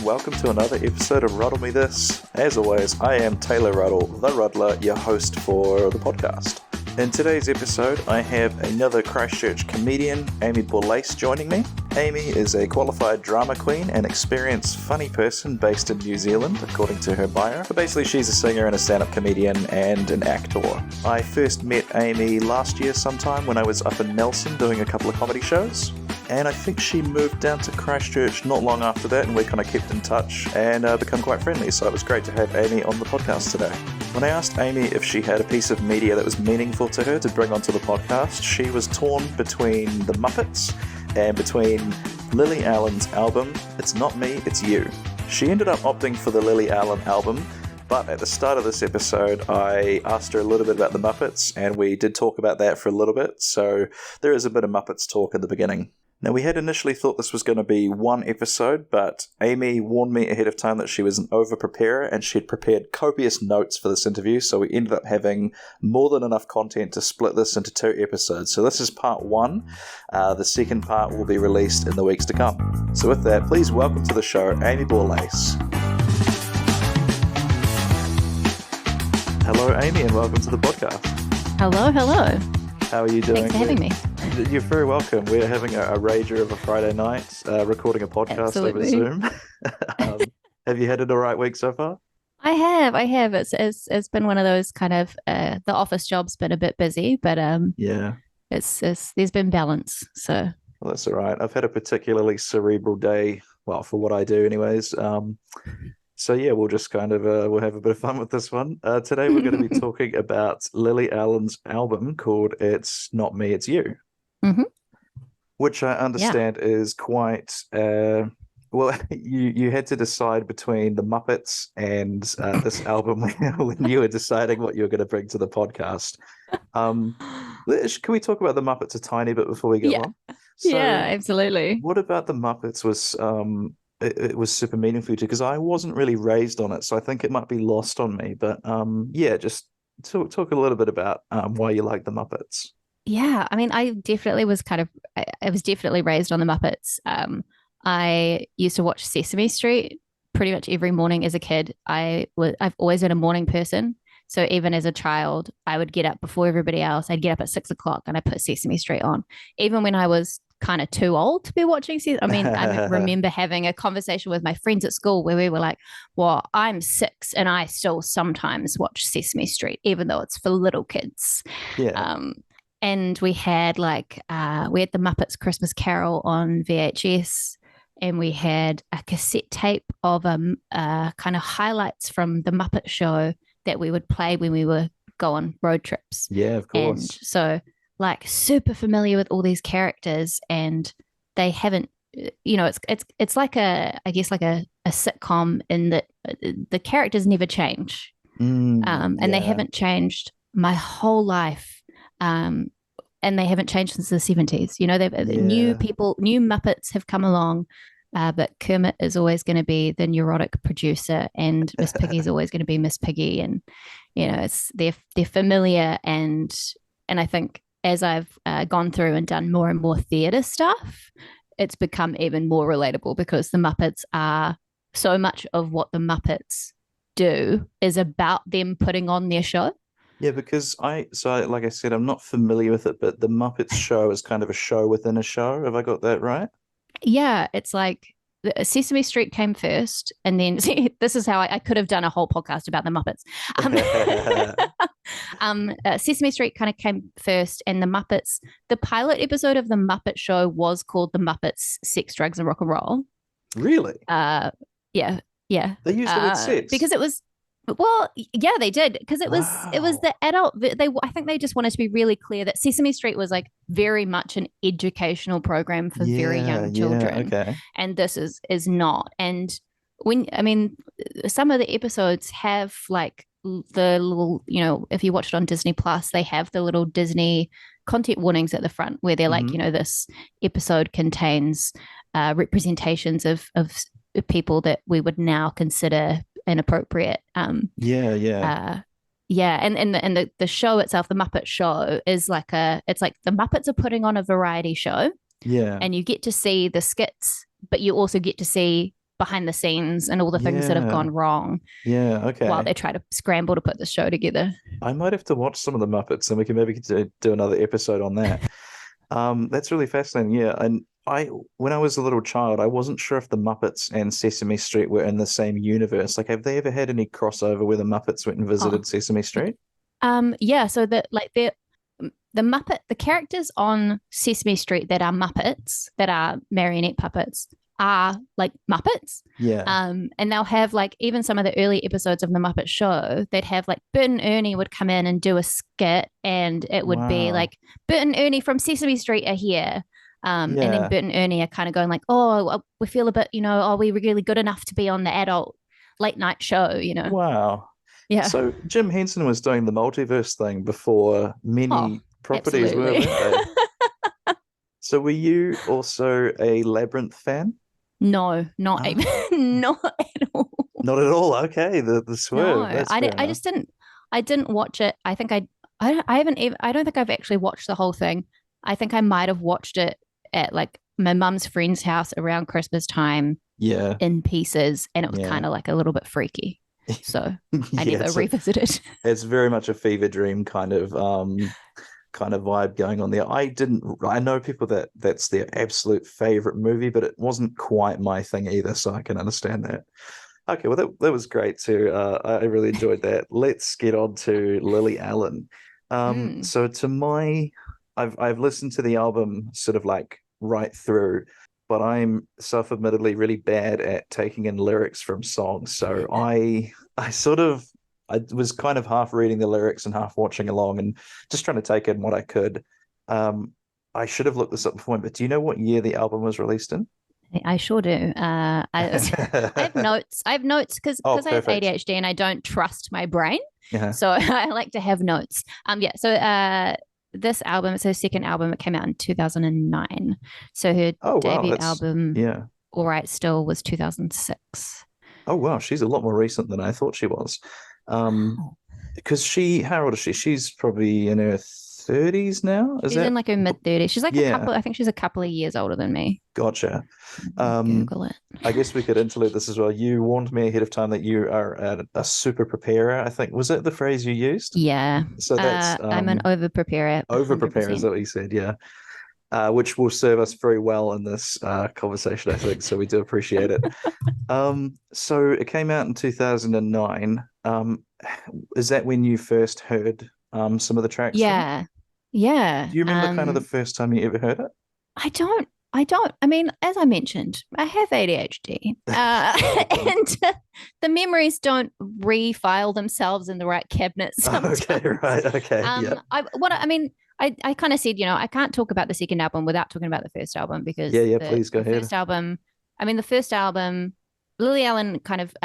welcome to another episode of Ruddle Me This. As always, I am Taylor Ruddle, the Ruddler, your host for the podcast. In today's episode, I have another Christchurch comedian, Aimée Borlase, joining me. Aimée is a qualified drama queen and experienced funny person based in New Zealand, according to her bio. But basically, she's a singer and a stand-up comedian and an actor. I first met Aimée last year sometime when I was up in Nelson doing a couple of comedy shows. And I think she moved down to Christchurch not long after that, and we kind of kept in touch and become quite friendly. So it was great to have Aimée on the podcast today. When I asked Aimée if she had a piece of media that was meaningful to her to bring onto the podcast, she was torn between the Muppets and between Lily Allen's album, It's Not Me, It's You. She ended up opting for the Lily Allen album, but at the start of this episode, I asked her a little bit about the Muppets, and we did talk about that for a little bit, so there is a bit of Muppets talk at the beginning. Now, we had initially thought this was going to be one episode, but Aimée warned me ahead of time that she was an over-preparer and she had prepared copious notes for this interview, so we ended up having more than enough content to split this into 2 episodes. So this is part 1. The second part will be released in the weeks to come. So with that, please welcome to the show, Aimée Borlase. Hello, Aimée, and welcome to the podcast. Hello. How are you doing? Thanks for having me. You're very welcome. We're having a rager of a Friday night, recording a podcast Absolutely. over Zoom. Have you had an all right week so far? I have. It's been one of those kind of the office job's been a bit busy, but Yeah. it's there's been balance. So Well, that's all right. I've had a particularly cerebral day, well, for what I do anyways. So yeah, we'll just kind of we'll have a bit of fun with this one. Today we're going to be talking about Lily Allen's album called It's Not Me, It's You. Mm-hmm. Which I understand is quite well. You had to decide between the Muppets and this album when you were deciding what you were going to bring to the podcast. Can we talk about the Muppets a tiny bit before we go on? So, yeah, absolutely. what about the Muppets was it was super meaningful to you? Because I wasn't really raised on it, so I think it might be lost on me. But yeah, just talk a little bit about why you like the Muppets. Yeah, I mean, I definitely was I was definitely raised on the Muppets. I used to watch Sesame Street pretty much every morning as a kid. I've always been a morning person. So even as a child, I would get up before everybody else. I'd get up at 6 o'clock and I put Sesame Street on. Even when I was kind of too old to be watching Sesame. I mean, I remember having a conversation with my friends at school where we were like, well, I'm 6 and I still sometimes watch Sesame Street, even though it's for little kids. Yeah. And we had the Muppets Christmas Carol on VHS, and we had a cassette tape of kind of highlights from the Muppet Show that we would play when we would go on road trips. Yeah, of course. And so super familiar with all these characters, and they haven't, it's like a sitcom in that the characters never change. And they haven't changed my whole life. And they haven't changed since the 70s. New people, new Muppets have come along, but Kermit is always going to be the neurotic producer, and Miss Piggy's always going to be Miss Piggy, and they're familiar, and I think as I've gone through and done more and more theatre stuff, it's become even more relatable because the Muppets are so much of what the Muppets do is about them putting on their show. Yeah, because like I said, I'm not familiar with it, but the Muppets show is kind of a show within a show. Have I got that right? Yeah, it's like Sesame Street came first, and then this is how I could have done a whole podcast about the Muppets. Sesame Street kind of came first, and the Muppets, the pilot episode of the Muppet Show was called The Muppets Sex, Drugs, and Rock and Roll. Really? Yeah. They used the word sex because it was. Well, yeah, they did, because it was the adult. I think they just wanted to be really clear that Sesame Street was like very much an educational program for very young children, okay. And this is not. And some of the episodes have like the little, if you watch it on Disney Plus, they have the little Disney content warnings at the front where they're like, this episode contains representations of people that we would now consider inappropriate. And the show itself, the Muppet Show, is it's like the Muppets are putting on a variety show, and you get to see the skits, but you also get to see behind the scenes and all the things that have Yeah. gone wrong Yeah. while Okay. they try to scramble to put the show together. I might have to watch some of the Muppets, and we can maybe do another episode on that. That's really fascinating. Yeah, and when I was a little child, I wasn't sure if the Muppets and Sesame Street were in the same universe. Like, have they ever had any crossover where the Muppets went and Oh, visited Sesame Street? yeah. So that like the characters on Sesame Street that are Muppets, that are marionette puppets, are like Muppets. Yeah. And they'll have like even some of the early episodes of the Muppet Show, they'd have like Bert and Ernie would come in and do a skit, and it would be Wow. like Bert and Ernie from Sesame Street are here. And then Yeah. Bert and Ernie are kind of going like, oh, we feel a bit, are we really good enough to be on the adult late night show? Wow. Yeah. So Jim Henson was doing the multiverse thing before Oh, many properties were, absolutely. weren't they? So were you also a Labyrinth fan? No, not Ah, not at all. not at all. Okay, the No, swerve. That's fair I enough. just didn't. I didn't watch it. I haven't even. I don't think I've actually watched the whole thing. I think I might have watched it at like my mum's friend's house around Christmas time Yeah, in pieces, and it was yeah. kind of like a little bit freaky. So I Yeah, never revisited. it's very much a fever dream kind of vibe going on there. I know people that's their absolute favorite movie, but it wasn't quite my thing either, so I can understand that. Okay, well that was great too. I really enjoyed that. Let's get on to Lily Allen. Mm. So I've listened to the album sort of like right through, but I'm self-admittedly really bad at taking in lyrics from songs. So I was kind of half reading the lyrics and half watching along and just trying to take in what I could. I should have looked this up before, but do you know what year the album was released in? I sure do. I have notes. I have notes because Oh, I have perfect. ADHD and I don't trust my brain, Yeah. so I like to have notes. Yeah. So this album, it's her second album. It came out in 2009. So her Oh, wow. debut That's album, yeah. All Right Still, was 2006. Oh, wow. She's a lot more recent than I thought she was. Um, Oh. because how old is she? She's probably in her 30s now. Is She's in that? like her mid 30s. She's like a Yeah, couple. I think she's a couple of years older than me. gotcha. Let me Um, Google it. I guess we could interlude this as well. You warned me ahead of time that you are a super preparer, I think. Was that the phrase you used? Yeah. So that's I'm an over preparer, over prepare, is 100%. that what you said? Yeah. Which will serve us very well in this conversation, I think. So we do appreciate it. So it came out in 2009. Is that when you first heard some of the tracks from it? Yeah. Yeah. Do you remember kind of the first time you ever heard I don't. I don't. I mean, as I mentioned, I have ADHD, it? and the memories don't refile themselves in the right cabinet Okay, sometimes. right. Okay, yeah. I mean, I kind of said, I can't talk about the second album without talking about the first album Yeah, because yeah, the please go the ahead. first album, I mean, the first album, Lily Allen kind of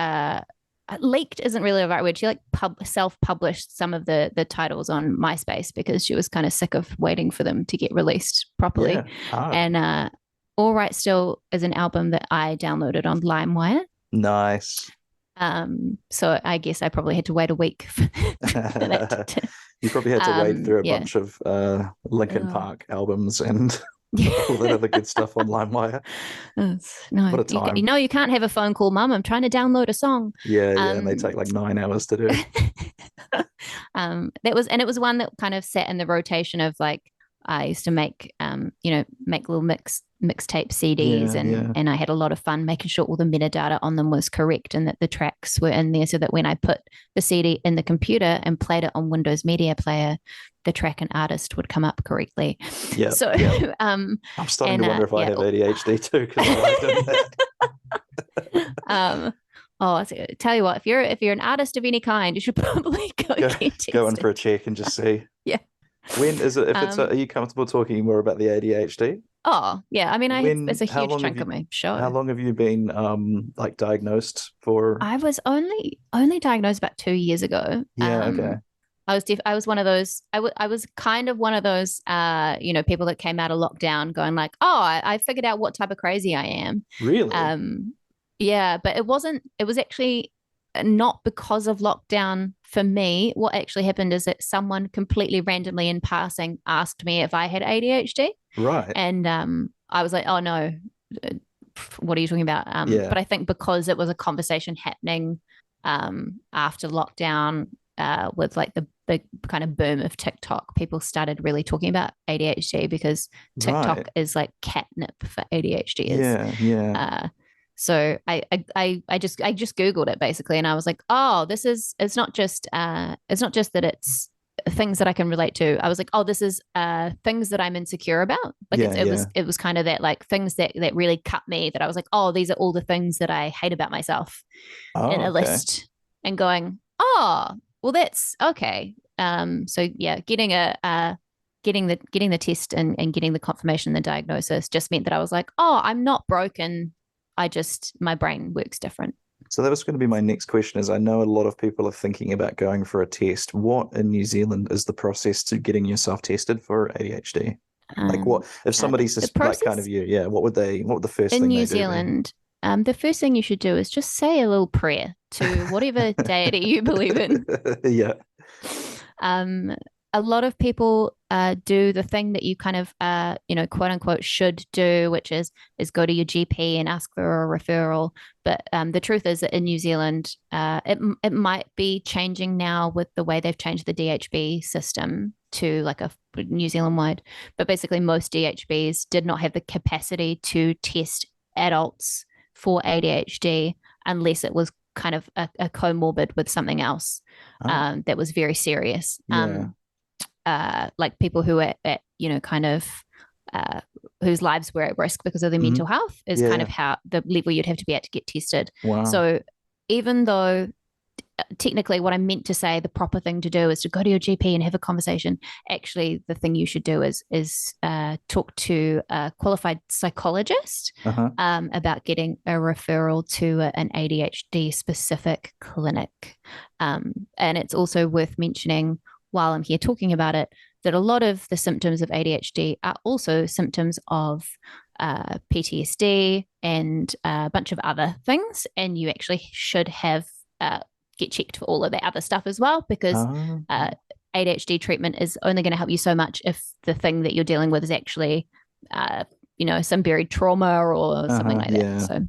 leaked isn't really the right word. She like self-published some of the titles on MySpace because she was kind of sick of waiting for them to get released properly. Yeah, hard. And All Right Still is an album that I downloaded on LimeWire. Nice. So I guess I probably had to wait a week for that. You probably had to wade through a Yeah. bunch of Linkin Uh, Park albums and all that yeah. other good stuff on LimeWire. No, What a you time. know you can't have a phone call, Mum. I'm trying to download a song. Yeah, yeah, and they Um, take like 9 hours to do. it was one that kind of sat in the rotation of like I used to make make little mixtape CDs, Yeah, yeah. and I had a lot of fun making sure all the metadata on them was correct and that the tracks were in there so that when I put the CD in the computer and played it on Windows Media Player, the track and artist would come up correctly. Yeah, So yeah. I'm starting to wonder if I yeah. have ADHD too because I like doing that. um so tell you what, if you're an artist of any kind, you should probably go Go get go in for a tested. check and just see. Yeah. When is it? If it's, Um are you comfortable talking more about the ADHD? oh yeah, I mean it's a How huge long have chunk you, of my how show. long have you been like diagnosed for? I was only diagnosed about 2 years ago. Yeah, okay. I was one of those. I was kind of one of those. People that came out of lockdown going like, "Oh, I figured out what type of crazy I am." Really? Um, yeah, but it wasn't. It was actually not because of lockdown for me. What actually happened is that someone completely randomly in passing asked me if I had ADHD, Right. and I was like, "Oh no, what are you talking about? Yeah. But I think because it was a conversation happening after lockdown, with like the big kind of boom of TikTok, people started really talking about ADHD because TikTok Right. is like catnip for ADHDers. Yeah. Yeah. So I just Googled it basically, and I was like, oh, it's not just that it's things that I can relate to. I was like, oh, this is things that I'm insecure about. Like Yeah. Yeah. it was kind of that, like, things that really cut me, that I was like, oh, these are all the things that I hate about myself in Oh, a okay. list, and going, oh, well, that's okay. So yeah, getting the test and getting the confirmation, the diagnosis, just meant that I was like, oh, I'm not broken. My brain works different. So that was going to be my next question is I know a lot of people are thinking about going for a test. What in New Zealand is the process to getting yourself tested for ADHD? Like Um, what if the, somebody's the just like kind of process you, yeah, what would the first in thing New they do be? Zealand, the first thing you should do is just say a little prayer to whatever deity you believe in. Yeah. Um, a lot of people do the thing that you kind of, quote unquote, should do, which is go to your GP and ask for a referral. But the truth is that in New Zealand, it might be changing now with the way they've changed the DHB system to like a New Zealand wide. But basically, most DHBs did not have the capacity to test adults for ADHD unless it was kind of a comorbid with something else Oh, that was very serious. yeah. Like people who are at, kind of uh, whose lives were at risk because of their Hmm. mental health is Yeah, kind yeah. of how the level you'd have to be at to get tested. Wow. So even though technically what I meant to say, the proper thing to do is to go to your GP and have a conversation. Actually, the thing you should do is talk to a qualified psychologist Uh-huh. about getting a referral to an ADHD specific clinic. And it's also worth mentioning while I'm here talking about it that a lot of the symptoms of ADHD are also symptoms of PTSD and a bunch of other things. And you actually should have get checked for all of that other stuff as well, because Oh, ADHD treatment is only going to help you so much if the thing that you're dealing with is actually, some buried trauma or something like that. yeah. So,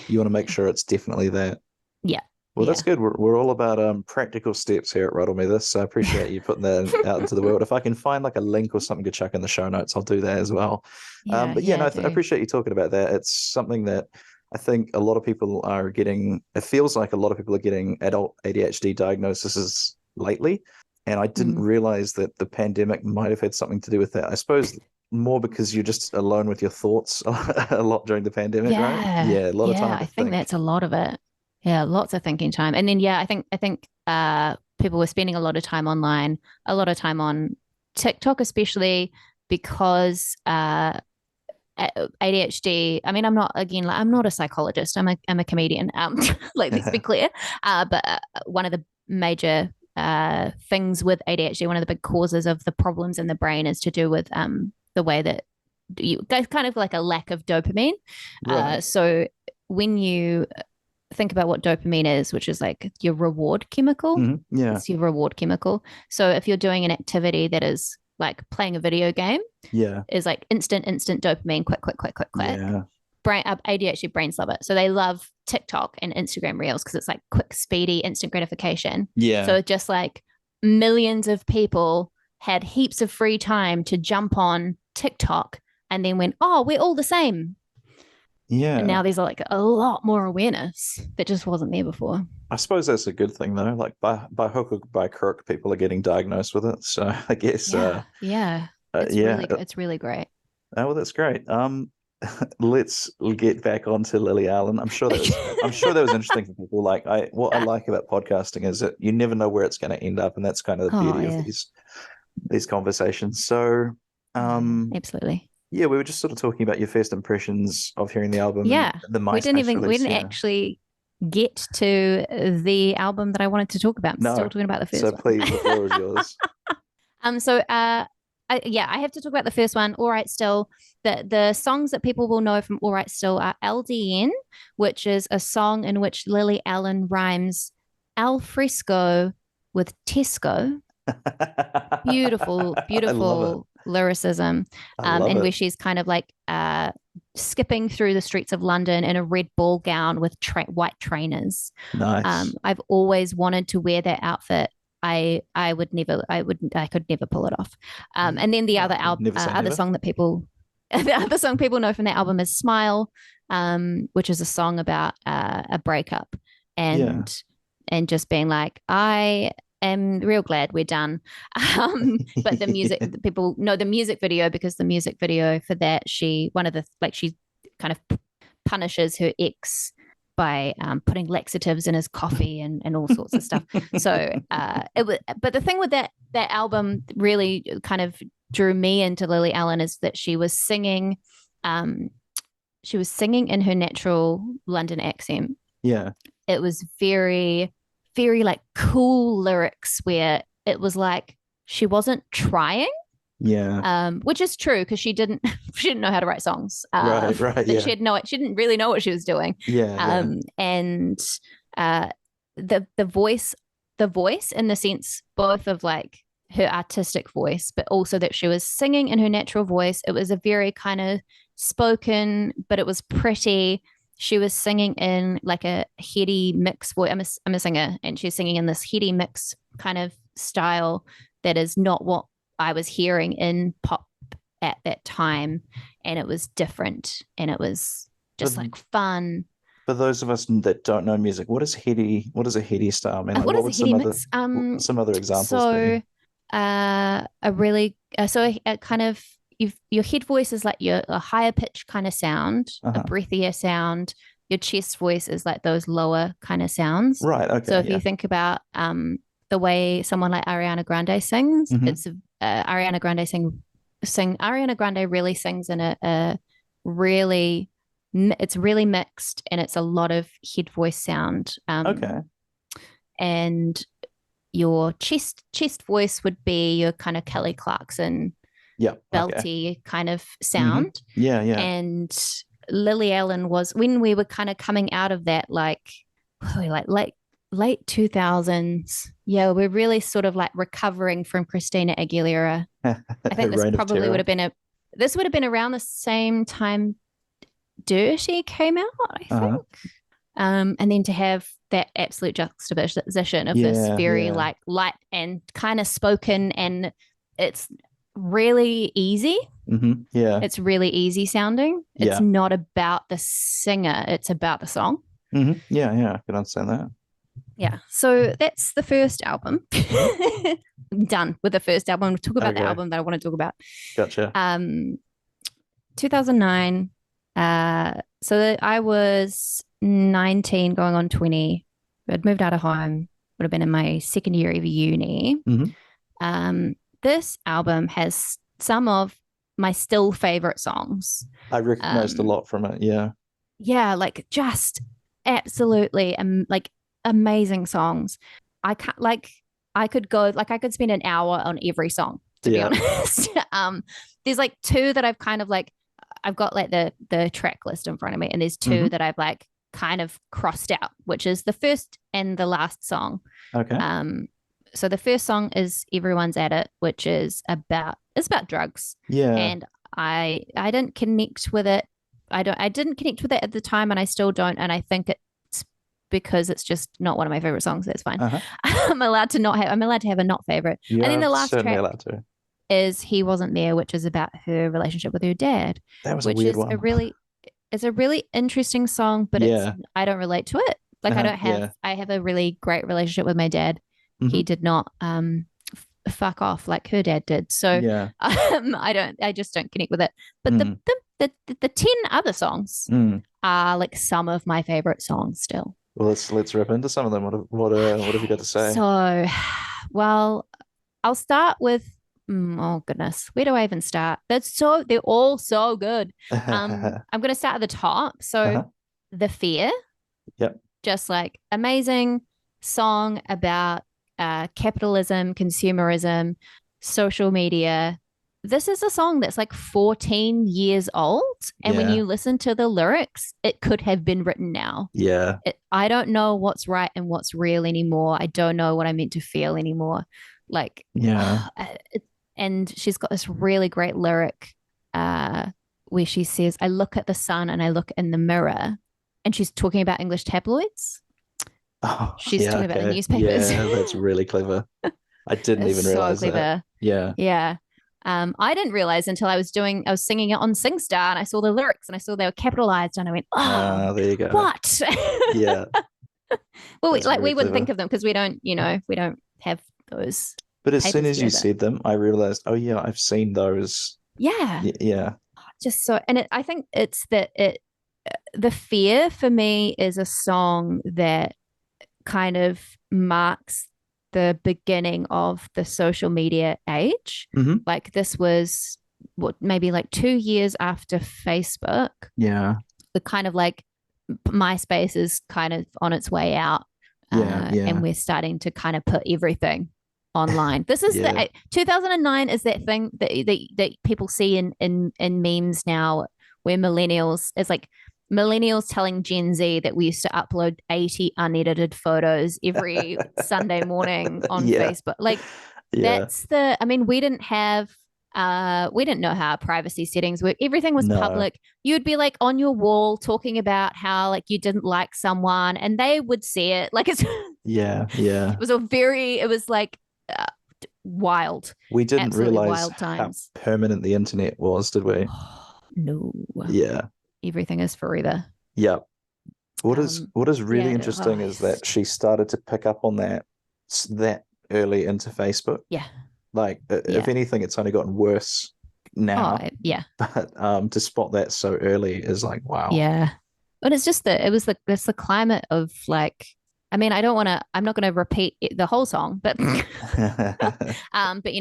You want to make sure it's definitely that. yeah, Well, that's yeah, good. We're all about practical steps here at Ruddle Me This. So I appreciate you putting that out into the world. If I can find like a link or something to chuck in the show notes, I'll do that as well. yeah, But yeah, yeah, no, I I do. appreciate you talking about that. It's something that I think a lot of people are getting. It feels like a lot of people are getting adult ADHD diagnoses lately, and I didn't Mm. realize that the pandemic might have had something to do with that. I suppose more because you're just alone with your thoughts a lot during the pandemic, right? Yeah, Yeah, a lot of yeah, time I to think think. that's a lot of it. Yeah, lots of thinking time. And then yeah, I think people were spending a lot of time online, a lot of time on TikTok, especially because ADHD. I mean, I'm not, again, like, I'm not a psychologist. I'm a comedian. Like, let's be clear. But one of the major things with ADHD, one of the big causes of the problems in the brain, is to do with the way that you guys kind of like a lack of dopamine. Right. So when you think about what dopamine is, which is like your reward chemical, Yeah. it's your reward chemical. So if you're doing an activity that is like playing a video game, Yeah. is like instant dopamine, quick, quick, quick, quick, quick. Yeah. ADHD brains love it. So they love TikTok and Instagram Reels because it's like quick, speedy, instant gratification. Yeah. So just like millions of people had heaps of free time to jump on TikTok and then went, oh, we're all the same. And Yeah. now there's like a lot more awareness that just wasn't there before. I suppose that's a good thing though. Like by hook or by crook, people are getting diagnosed with it. So I guess Yeah, yeah. yeah. It's really great. Oh, well, that's great. Let's get back onto Lily Allen. I'm sure that was interesting for people. Like what I like about podcasting is that you never know where it's going to end up, and that's kind of the Oh beauty of yeah. these conversations. So Yeah, um absolutely. yeah, we were just sort of talking about your first impressions of hearing the album and Yeah. the MySpace We release. didn't Yeah. actually get to the album that I wanted to talk about. I'm still No. talking about the So first one. please, the floor is yours. So I have to talk about the first one. All Right Still. The songs that people will know from All Right Still are LDN, which is a song in which Lily Allen rhymes al fresco with Tesco. Beautiful, I love it. beautiful lyricism. I love And it. where she's kind of like skipping through the streets of London in a red ball gown with white trainers. Nice. I've always wanted to wear that outfit. I could never pull it off. And then the Never say other never. song that people the other song people know from that album is Smile, which is a song about a breakup Yeah. and just being like, I am real glad we're done. But the music, people know the music video because the music video for that, she kind of punishes her ex by putting laxatives in his coffee and all sorts of stuff. So but the thing with that album really kind of drew me into Lily Allen is that she was singing in her natural London accent. Yeah. It was very, very like cool lyrics where it was like she wasn't trying. Yeah. Which is true because she didn't know how to write songs. Right. Yeah. She didn't really know what she was doing. Yeah. And the voice in the sense both of like her artistic voice, but also that she was singing in her natural voice. It was a very kind of spoken, but it was pretty. She was singing in like a heady mix voice. I'm a singer, and she's singing in this heady mix kind of style that is not what I was hearing in pop at that time, and it was different, and it was just like fun. For those of us that don't know music, what is heady? What is a heady style? I mean, like, What what is a would heady mix? some other examples So be? a kind of your head voice is like a higher pitch kind of sound, a Uh-huh. breathier sound. Your chest voice is like those lower kind of sounds. Right. So Okay. if you think about the way someone like Ariana Grande sings, Hmm. it's Ariana Grande really sings in a really it's really mixed and it's a lot of head voice sound. Okay. And your chest voice would be your kind of Kelly Clarkson Yeah. Okay. belty kind of Hmm. sound. Yeah. Yeah. And Lily Allen was when we were kind of coming out of that like late 2000s. Yeah, we're really sort of like recovering from Christina Aguilera. I think Reign of Terror. This would have been around the same time Dirty came out, I think. Uh-huh. And then to have that absolute juxtaposition of this very like light and kind of spoken, and it's really easy. Mm-hmm. Yeah. It's really easy sounding. Yeah. It's not about the singer, it's about the song. Mm-hmm. Yeah. Yeah. I can understand that. Yeah. So that's the first album. I'm done with the first album. We'll talk about the album that I want to talk about. Gotcha. 2009. So I was 19 going on 20. I'd moved out of home. Would have been in my second year of uni. Mm-hmm. This album has some of my still favorite songs. I recognized a lot from it. Yeah. Yeah, like just absolutely like amazing songs. I could spend an hour on every song, to be honest. There's like two that I've kind of like I've got like the track list in front of me, and there's two that I've like kind of crossed out, which is the first and the last song. Okay. So the first song is Everyone's at It, which is about drugs. Yeah. And I didn't connect with it. I didn't connect with it at the time, and I still don't. And I think it's because it's just not one of my favorite songs. That's fine. Uh-huh. I'm allowed to have a not favorite. You're and then the last certainly track allowed to. is He Wasn't There, which is about her relationship with her dad. That was a weird one. It's a really interesting song, but I don't relate to it. Like I have a really great relationship with my dad. Mm-hmm. He did not fuck off like her dad did. So I just don't connect with it. But the 10 other songs are like some of my favorite songs still. Well, let's rip into some of them. What have you got to say? So, well, I'll start with oh goodness, where do I even start? They're all so good. I'm gonna start at the top. So The Fear. Yep. Just like amazing song about capitalism, consumerism, social media. This is a song that's like 14 years old. And when you listen to the lyrics, it could have been written now. Yeah. I don't know what's right and what's real anymore. I don't know what I meant to feel anymore. Like, yeah. And she's got this really great lyric where she says, I look at the sun and I look in the mirror, and she's talking about English tabloids. Oh, She's yeah, talking about the okay. newspapers. Yeah, that's really clever. I didn't It's even so realize that. clever. Yeah. Yeah. I didn't realize until I was singing it on SingStar and I saw the lyrics and I saw they were capitalized and I went, oh, There you go. what? Yeah, Well, that's like very we wouldn't think clever. of them because we don't have those But as soon papers as you here. But said them, I realized, oh yeah, I've seen those. yeah, Yeah. just so, and I think it's that the fear for me is a song that kind of marks the beginning of the social media age. Hmm. Like this was what maybe like 2 years after Facebook, Yeah. the kind of like MySpace is kind of on its way out, Yeah. and Yeah. we're starting to kind of put everything online. This is Yeah. the 2009 is that thing that people see in memes now, where millennials is like millennials telling Gen Z that we used to upload 80 unedited photos every Sunday morning on Yeah. Facebook. Like Yeah. that's the, I mean, we didn't know how privacy settings work. Everything was No. public. You'd be like on your wall talking about how like you didn't like someone and they would see it. Like it Yeah. Yeah. was like uh, wild, We didn't absolutely realize wild how times. permanent the internet was, did we? No, Yeah. everything is forever. Yeah. What is really Yeah, interesting is that she started to pick up on that early into Facebook. yeah, Like, if yeah. anything, it's only gotten worse Oh, now. yeah, But to spot that so early is like, wow. yeah. But it's just it's the climate of like, I mean, I'm not going to repeat the whole song, but but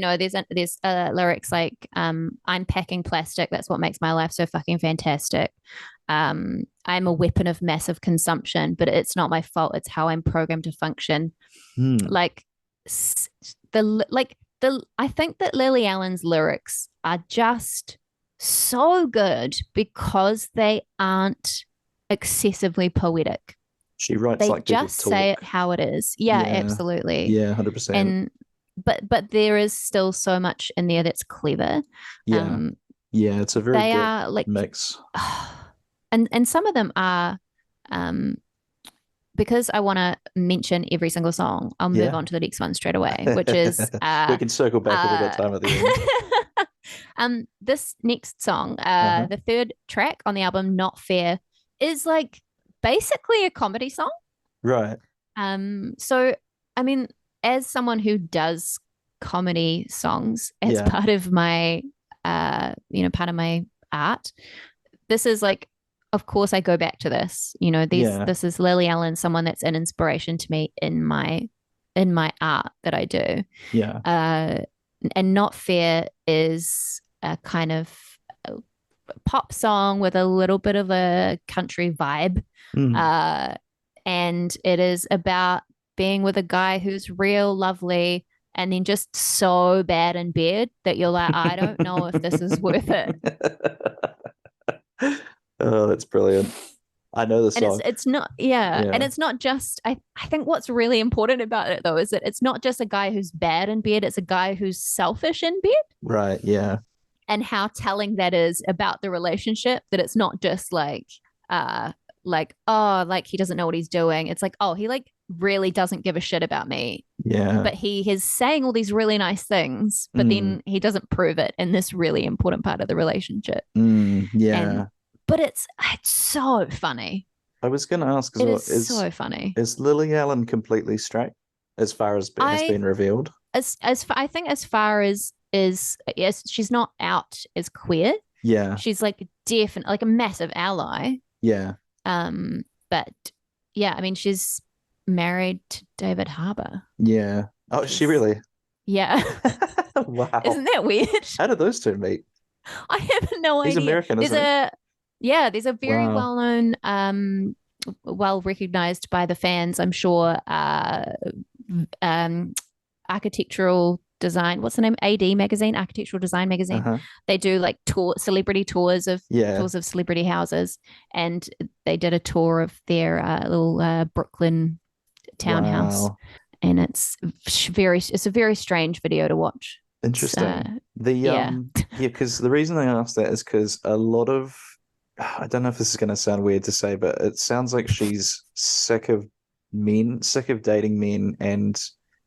there's lyrics like I'm packing plastic, that's what makes my life so fucking fantastic. I'm a weapon of massive consumption, but it's not my fault, it's how I'm programmed to function. Hmm. Like the I think that Lily Allen's lyrics are just so good because they aren't excessively poetic. She writes They like people just say it talk. how it is. Yeah, Yeah. absolutely. Yeah, 100%. And but there is still so much in there that's clever. Yeah. Um, Yeah, it's a very they good are like, mix. and some of them are, um, because I want to mention every single song. I'll move Yeah. on to the next one straight away, which is We can circle back if we've got uh, time at the end. this next song, Uh-huh. the third track on the album, Not Fair, is like basically a comedy song. Right. So I mean, as someone who does comedy songs as Yeah. part of my part of my art, this is like, of course I go back to this. Yeah. This is Lily Allen, someone that's an inspiration to me in my art that I do. Yeah. And Not Fair is a kind of pop song with a little bit of a country vibe. Mm. Uh, and it is about being with a guy who's real lovely and then just so bad in bed that you're like, I don't know if this is worth it. Oh, that's brilliant. I know the And song. it's not, yeah. And Yeah. it's not just, I think what's really important about it though is that it's not just a guy who's bad in bed, it's a guy who's selfish in bed. Right. Yeah. And how telling that is about the relationship, that it's not just oh, like he doesn't know what he's doing. It's like, oh, he like really doesn't give a shit about me, Yeah. but he is saying all these really nice things, but Mm. then he doesn't prove it in this really important part of the relationship. Mm. And Yeah. but it's so funny. I was going to ask as It well, is so funny. is Lily Allen completely straight as far as has I been revealed? I think as far as is, yes, she's not out as queer. Yeah. She's like definitely like a massive ally. Yeah. But yeah, I mean, she's married to David Harbour. Yeah. Oh, is she really? Yeah. Wow. Isn't that weird? How did those two meet? I have no He's idea. American, isn't There's a very Wow. well-known, well recognized by the fans, I'm sure, architectural design. What's the name? AD magazine, Architectural Design magazine. Uh-huh. They do like celebrity tours of Yeah. celebrity houses, and they did a tour of their little Brooklyn townhouse, Wow. and it's a very strange video to watch. Interesting. The Yeah. yeah, because the reason I asked that is because a lot of I don't know if this is going to sound weird to say, but it sounds like she's sick of men, sick of dating men, and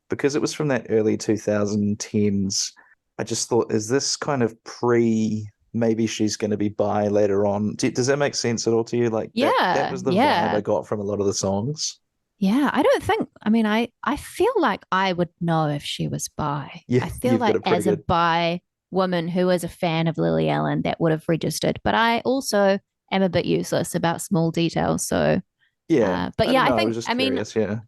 because it was from that early 2010s, I just thought, is this kind of pre? Maybe she's going to be bi later on. Does that make sense at all to you? Like that Yeah. was the vibe I Yeah. got from a lot of the songs. Yeah. I don't think, I mean, I feel like I would know if she was bi. Yeah, I feel you've got like a pretty as a good. bi woman who is a fan of Lily Allen, that would have registered. But I also am a bit useless about small details. So, Yeah, but I yeah, don't know. I was just I mean, curious. Yeah.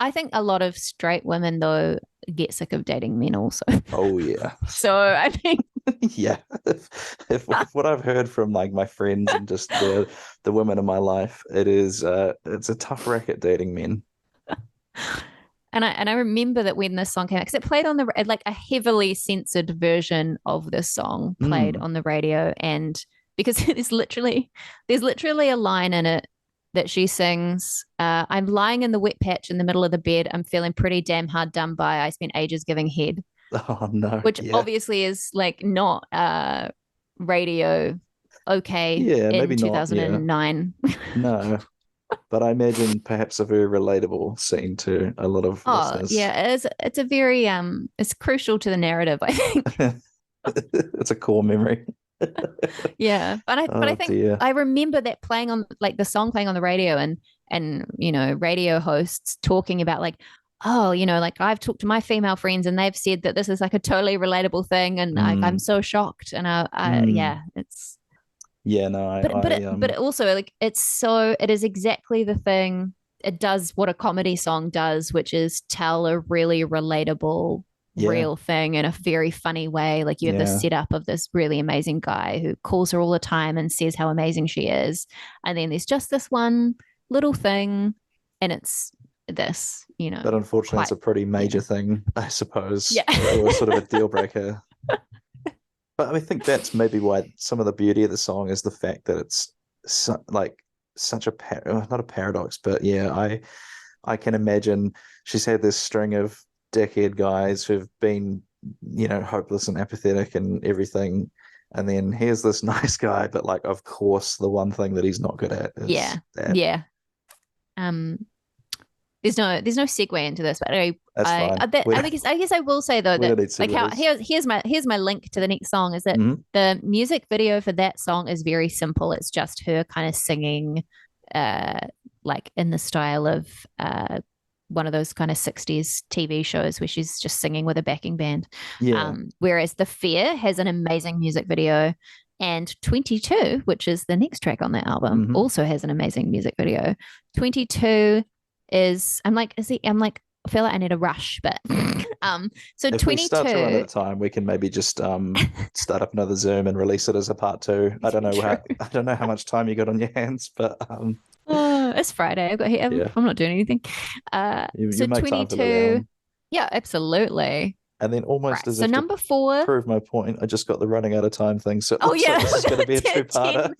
I think a lot of straight women though get sick of dating men also. Oh yeah. So I think Yeah, if what I've heard from like my friends and just the women in my life, it's a tough racket dating men. and I remember that when this song came out, because it played on the like a heavily censored version of this song played Mm. on the radio, and because there's literally a line in it that she sings, I'm lying in the wet patch in the middle of the bed. I'm feeling pretty damn hard done by. I spent ages giving head, Oh no, which yeah, obviously is like not radio okay yeah, in maybe not, yeah, 2009. no, but I imagine perhaps a very relatable scene to a lot of Oh listeners. yeah, it's a very it's crucial to the narrative, I think. It's a core memory. Yeah, but I Oh think dear. I remember that playing on like the song playing on the radio, and radio hosts talking about like, oh, like I've talked to my female friends and they've said that this is like a totally relatable thing, and I'm Mm, so shocked, and mm. yeah, it's Yeah, no, but it also like it is exactly the thing. It does what a comedy song does, which is tell a really relatable yeah, real thing in a very funny way. Like you have this yeah. setup of this really amazing guy who calls her all the time and says how amazing she is. And then there's just this one little thing, and it's this, But unfortunately, it's quite, a pretty yeah. major thing, I suppose, Yeah. or sort of a deal breaker. But I think that's maybe why some of the beauty of the song is the fact that it's like such a not a paradox, but yeah, I can imagine she's had this string of dickhead guys who've been, hopeless and apathetic and everything. And then here's this nice guy, but like, of course, the one thing that he's not good at Yeah. is that. Yeah. Um, there's no segue into this, but That's fine. I guess I will say though We that don't need like how segues. here's my link to the next song is that Hmm. the music video for that song is very simple. It's just her kind of singing, uh, like in the style of one of those kind of 60s TV shows where she's just singing with a backing band. Yeah. Whereas The Fear has an amazing music video. And 22, which is the next track on that album, Hmm. also has an amazing music video. 22 is I'm like I feel like I need a rush, but so If we start to run out 22. of time, we can maybe just start up another Zoom and release it as a part two. I don't know True. I don't know how much time you got on your hands, but Oh, it's Friday. yeah, I'm not doing anything. you So make time for Lily 22. Allen. Yeah, absolutely. And then almost Right. as So if to number four. prove my point, I just got the running out of time thing. So it Oh looks like yeah. this is going to be a 10. two-parter.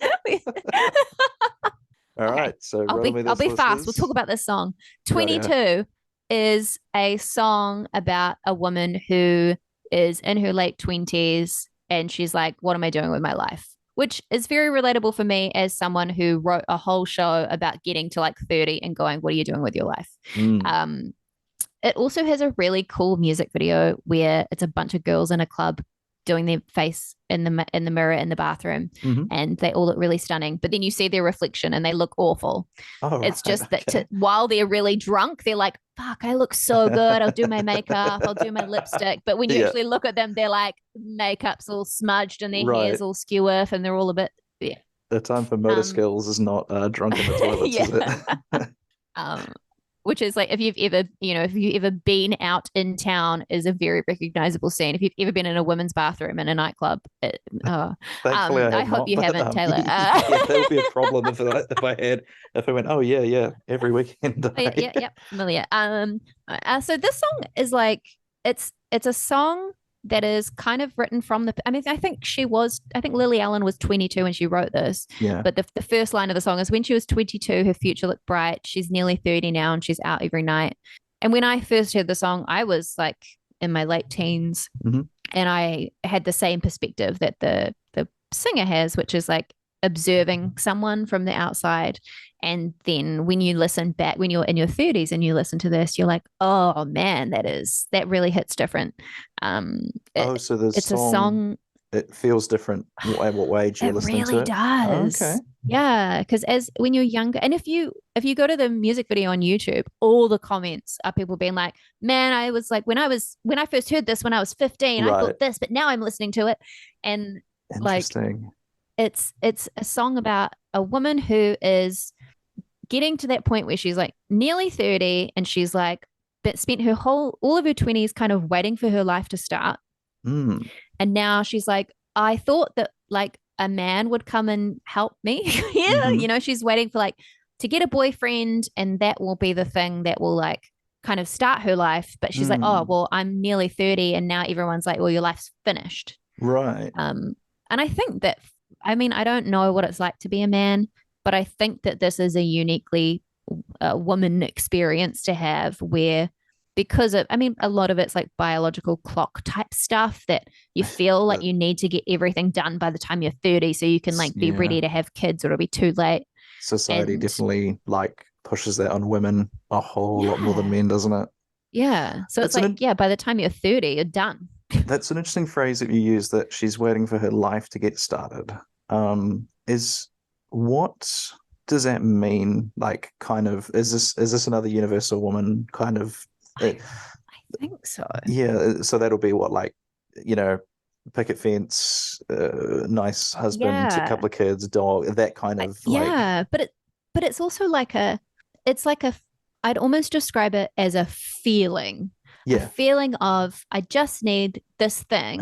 All Okay. right, so Ruddle Me I'll This, be fast. We'll talk listeners. about this song. Rightio. 22 is a song about a woman who is in her late 20s and she's like, what am I doing with my life? Which is very relatable for me as someone who wrote a whole show about getting to like 30 and going, what are you doing with your life? Mm. Um, it also has a really cool music video where it's a bunch of girls in a club doing their face in the mirror in the bathroom, Hmm. and they all look really stunning. But then you see their reflection and they look awful. Oh, It's right. just that Okay. while they're really drunk, they're like, "Fuck, I look so good. I'll do my makeup. I'll do my lipstick." But when you Yeah, actually look at them, they're like makeup's all smudged and their hair's right. all skew off, and they're all a bit yeah. The time for motor Um, skills is not drunk in the toilets, is it? yeah. Um, which is like if you've ever been out in town is a very recognizable scene. If you've ever been in a women's bathroom in a nightclub, Thankfully, I I have hope not, you but haven't, Taylor. yeah, that would be a problem if I went, oh yeah, yeah, every weekend. Yeah, yeah, yeah, familiar. So this song is like it's a song that is kind of written from the. I mean, I think Lily Allen was 22 when she wrote this, Yeah. but the first line of the song is when she was 22, her future looked bright. She's nearly 30 now, and she's out every night. And when I first heard the song, I was like in my late teens, Hmm. And I had the same perspective that the singer has, which is like observing someone from the outside. And then when you listen back, when you're in your 30s and you listen to this, you're like, oh man, that really hits different. Oh, so the It's a song, song. it feels different at what age you're It listening to really it. Okay. does. Yeah, because as when you're younger, and if you go to the music video on YouTube, all the comments are people being like, "Man, I was like when I first heard this when I was 15, I Right. thought this, but now I'm listening to it." And like Interesting. it's a song about a woman who is getting to that point where she's like nearly 30 and she's like but spent her whole all of her 20s kind of waiting for her life to start. Mm. And now she's like, I thought that like a man would come and help me. Yeah. Hmm. She's waiting for like to get a boyfriend and that will be the thing that will like kind of start her life. But she's like, oh, Mm. well, I'm nearly 30 and now everyone's like, well, your life's finished. Right. And I think that, I mean, I don't know what it's like to be a man, but I think that this is a uniquely woman experience to have where because of, I mean, a lot of it's like biological clock type stuff that you feel like That, you need to get everything done by the time you're 30 so you can like be yeah. ready to have kids or it'll be too late. Society And definitely like pushes that on women a whole lot more than yeah, men, doesn't it? yeah. So it's That's like, yeah, by the time you're 30, you're done. that's an interesting phrase that you use that she's waiting for her life to get started. Is what does that mean? Like, kind of, is this another universal woman kind of? I, I think so. Yeah, so that'll be what, like, you know, picket fence, nice husband, a Yeah. couple of kids, dog, that kind of like, Yeah, but it's also like it's like a I'd almost describe it as a yeah. feeling of I just need this thing.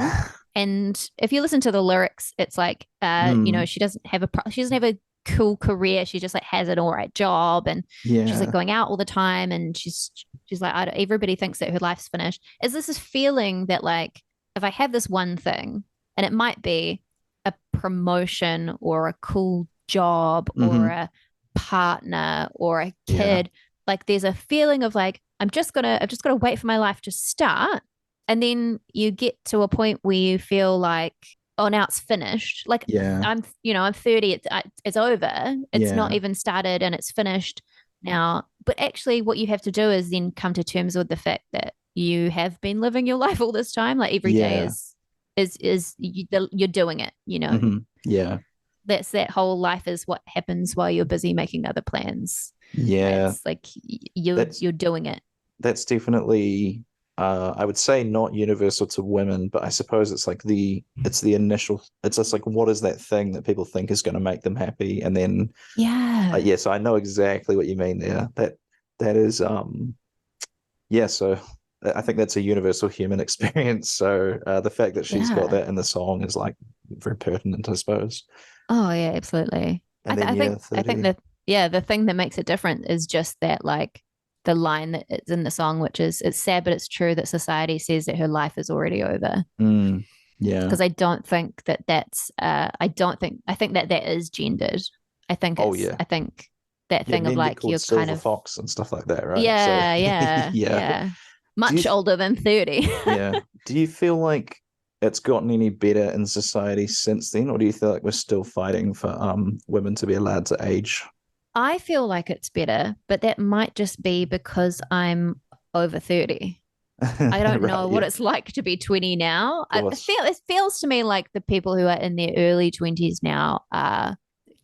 And if you listen to the lyrics, it's like Mm, she doesn't have a cool career. She just like has an all right job and she's like yeah, going out all the time and she's like everybody thinks that her life's finished. Is this feeling that like if I have this one thing and it might be a promotion or a cool job or hmm, a partner or a yeah, kid, like there's a feeling of like I've just gotta wait for my life to start. And then you get to a point where you feel like, oh, now it's finished. Like yeah, I'm 30, it's over. It's not yeah, even started and it's finished now. But actually what you have to do is then come to terms with the fact that you have been living your life all this time. Like every day yeah, you're doing it, hmm, yeah, that's that whole life is what happens while you're busy making other plans. yeah. It's like you're That's you're doing it. that's definitely I would say not universal to women, but I suppose it's the initial, it's just like what is that thing that people think is going to make them happy, and then Yeah. yes, I know exactly what you mean there. That is yeah, so I think that's a universal human experience. So the fact that she's got Yeah. that in the song is like very pertinent, I suppose. Oh yeah, absolutely. And then yeah, I think 30. that yeah, the thing that makes it different is just that like the line that is in the song, which is it's sad but it's true that society says that her life is already over. Mm, yeah. Because I don't think that that's I think that that is gendered. Oh yeah. I think that Yeah, thing of men get like called you're kind silver of fox and stuff like that, right? So yeah, yeah, yeah. yeah. Do you Much older than 30. Yeah. Do you feel like it's gotten any better in society since then, or do you feel like we're still fighting for women to be allowed to age? I feel like it's better, but that might just be because I'm over 30. I don't Right, know yeah. what Of it's like to be 20 now. course. It feels to me like the people who are in their early 20s now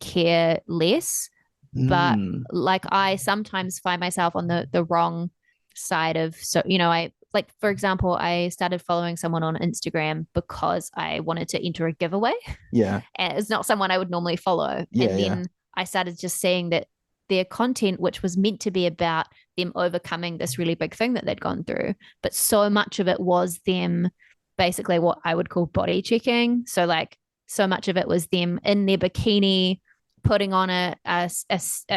care less. But Mm, like I sometimes find myself on the wrong side of so I like for example, I started following someone on Instagram because I wanted to enter a giveaway. yeah. And it's not someone I would normally follow. Yeah, And yeah. then I started just seeing that their content, which was meant to be about them overcoming this really big thing that they'd gone through, but so much of it was them basically what I would call body checking. So like so much of it was them in their bikini putting on a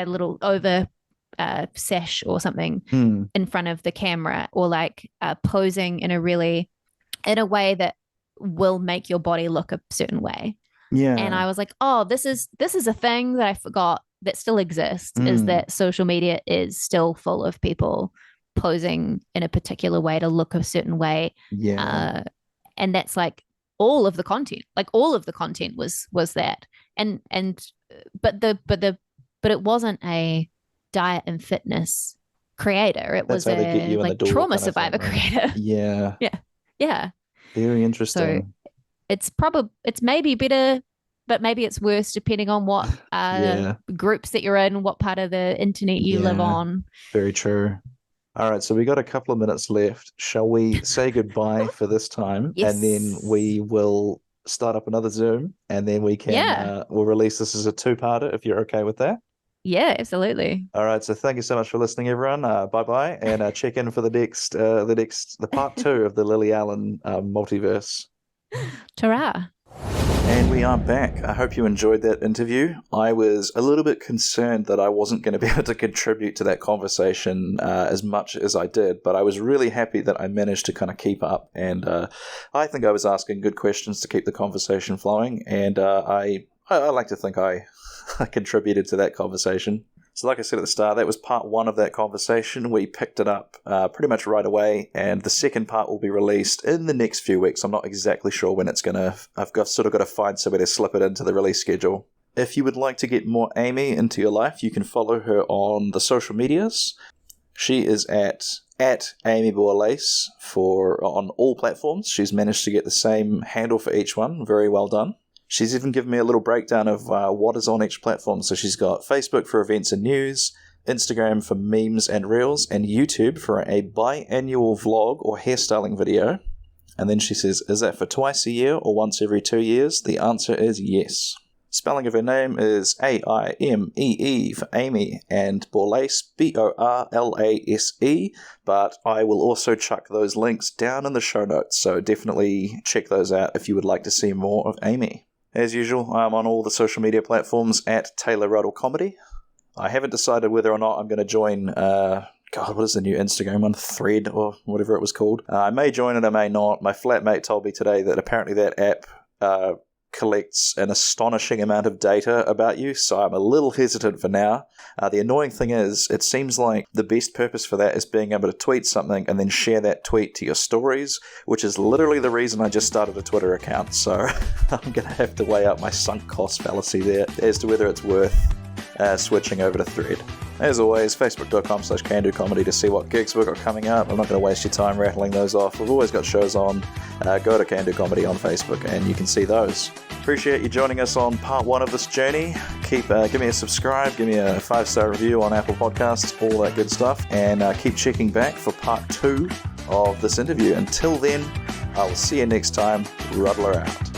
little over sash or something Mm, in front of the camera or like posing in a way that will make your body look a certain way. And yeah. I was like, oh, this is a thing that I forgot that still exists is Mm, that social media is still full of people posing in a particular way to look a certain way. yeah. Uh, and that's like all of the content. Like all of the content was that. But it wasn't a diet and fitness creator. It That's was how they get a you in the like door trauma kind of thing, survivor right? creator. Yeah. Yeah. Very So interesting. it's maybe better, but maybe it's worse depending on what Yeah. groups that you're in, what part of the internet you live Yeah. on. Very true. All right, so we got a couple of minutes left. Shall we say goodbye for this time, and then Yes. we will start up another Zoom, and then we can Yeah. we'll release this as a two-parter if you're okay with that. Yeah, absolutely. All right, so thank you so much for listening, everyone. Bye bye, and check in for the the part two of the Lily Allen multiverse. Ta-ra. And we are back. I hope you enjoyed that interview. I was a little bit concerned that I wasn't going to be able to contribute to that conversation as much as I did, but I was really happy that I managed to kind of keep up. And I think I was asking good questions to keep the conversation flowing, and I like to think I contributed to that conversation. So like I said at the start, that was part one of that conversation. We picked it up pretty much right away, and the second part will be released in the next few weeks. I'm not exactly sure when it's going to... I've sort of got to find somewhere to slip it into the release schedule. If you would like to get more Aimée into your life, you can follow her on the social medias. She is at Aimée Borlase on all platforms. She's managed to get the same handle for each one. Very well done. She's even given me a little breakdown of what is on each platform. So she's got Facebook for events and news, Instagram for memes and reels, and YouTube for a biannual vlog or hairstyling video. And then she says, is that for twice a year or once every 2 years? The answer is yes. Spelling of her name is Aimee for Aimée, and Borlase, Borlase, but I will also chuck those links down in the show notes, so definitely check those out if you would like to see more of Aimée. As usual, I'm on all the social media platforms at Taylor Ruddle Comedy. I haven't decided whether or not I'm going to join, what is the new Instagram one? Thread, or whatever it was called. I may join it, I may not. My flatmate told me today that apparently that app collects an astonishing amount of data about you, so I'm a little hesitant for now. The annoying thing is, it seems like the best purpose for that is being able to tweet something and then share that tweet to your stories, which is literally the reason I just started a Twitter account, so I'm going to have to weigh up my sunk cost fallacy there as to whether it's worth switching over to Thread. As always, facebook.com/CanDoComedy to see what gigs we've got coming up. I'm not going to waste your time rattling those off. We've always got shows on. Go to Can Do Comedy on Facebook and you can see those. Appreciate you joining us on part one of this journey. Give me a subscribe, give me a 5-star review on Apple Podcasts, all that good stuff, and keep checking back for part two of this interview. Until then, I will see you next time. Ruddler out.